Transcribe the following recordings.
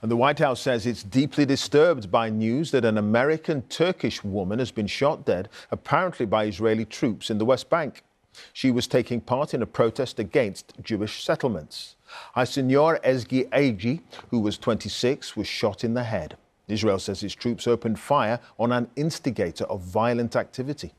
And the White House says it's deeply disturbed by news that an American-Turkish woman has been shot dead, apparently by Israeli troops in the West Bank. She was taking part in a protest against Jewish settlements. Aysenur Ezgi Eygi, who was 26, was shot in the head. Israel says its troops opened fire on an instigator of violent activity.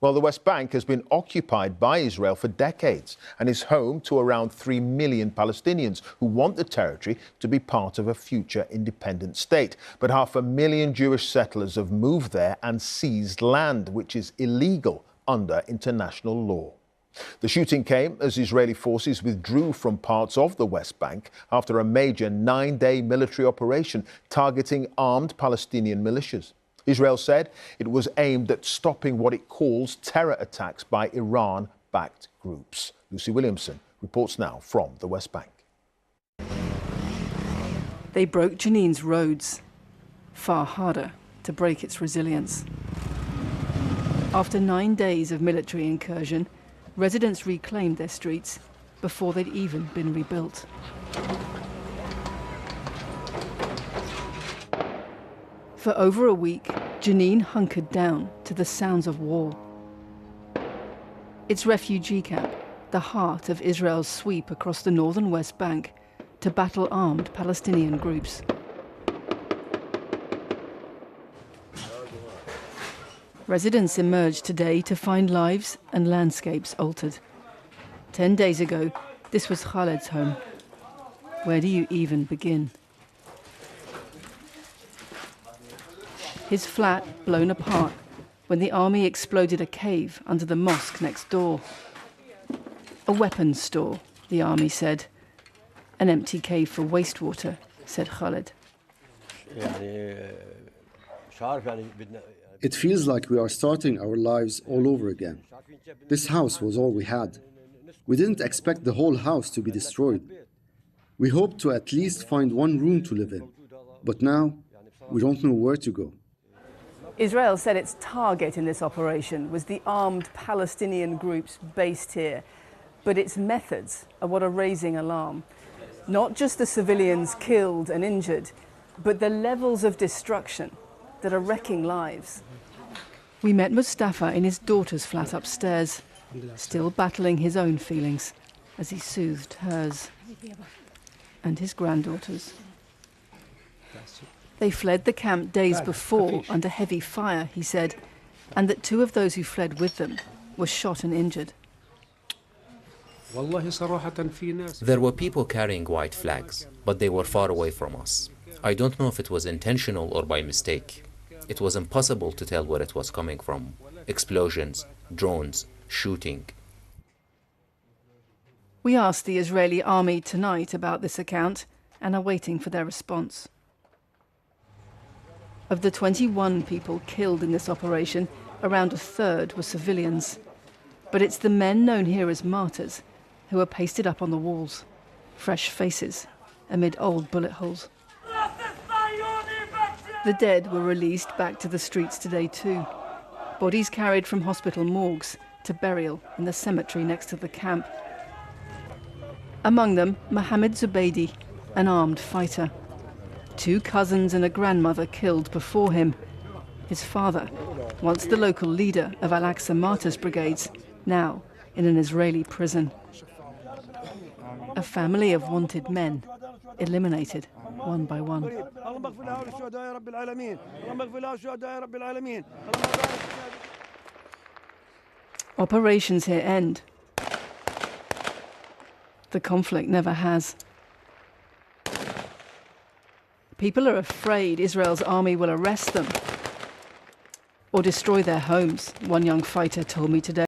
Well, the West Bank has been occupied by Israel for decades and is home to around 3 million Palestinians who want the territory to be part of a future independent state. But 500,000 Jewish settlers have moved there and seized land, which is illegal under international law. The shooting came as Israeli forces withdrew from parts of the West Bank after a major 9-day military operation targeting armed Palestinian militias. Israel said it was aimed at stopping what it calls terror attacks by Iran-backed groups. Lucy Williamson reports now from the West Bank. They broke Jenin's roads, far harder to break its resilience. After 9 days of military incursion, residents reclaimed their streets before they'd even been rebuilt. For over a week, Jenin hunkered down to the sounds of war. Its refugee camp, the heart of Israel's sweep across the northern West Bank to battle armed Palestinian groups. Residents emerged today to find lives and landscapes altered. 10 days ago, this was Khaled's home. Where do you even begin? His flat blown apart when the army exploded a cave under the mosque next door. A weapons store, the army said. An empty cave for wastewater, said Khaled. It feels like we are starting our lives all over again. This house was all we had. We didn't expect the whole house to be destroyed. We hoped to at least find one room to live in. But now, we don't know where to go. Israel said its target in this operation was the armed Palestinian groups based here. But its methods are what are raising alarm. Not just the civilians killed and injured, but the levels of destruction that are wrecking lives. We met Mustafa in his daughter's flat upstairs, still battling his own feelings as he soothed hers and his granddaughter's. They fled the camp days before under heavy fire, he said, and that 2 of those who fled with them were shot and injured. There were people carrying white flags, but they were far away from us. I don't know if it was intentional or by mistake. It was impossible to tell where it was coming from. Explosions, drones, shooting. We asked the Israeli army tonight about this account and are waiting for their response. Of the 21 people killed in this operation, around a third were civilians. But it's the men known here as martyrs who are pasted up on the walls, fresh faces amid old bullet holes. The dead were released back to the streets today too. Bodies carried from hospital morgues to burial in the cemetery next to the camp. Among them, Mohammed Zubaydi, an armed fighter. 2 cousins and a grandmother killed before him. His father, once the local leader of Al-Aqsa Martyrs Brigades, now in an Israeli prison. A family of wanted men, eliminated one by one. Operations here end. The conflict never has. People are afraid Israel's army will arrest them or destroy their homes, one young fighter told me today.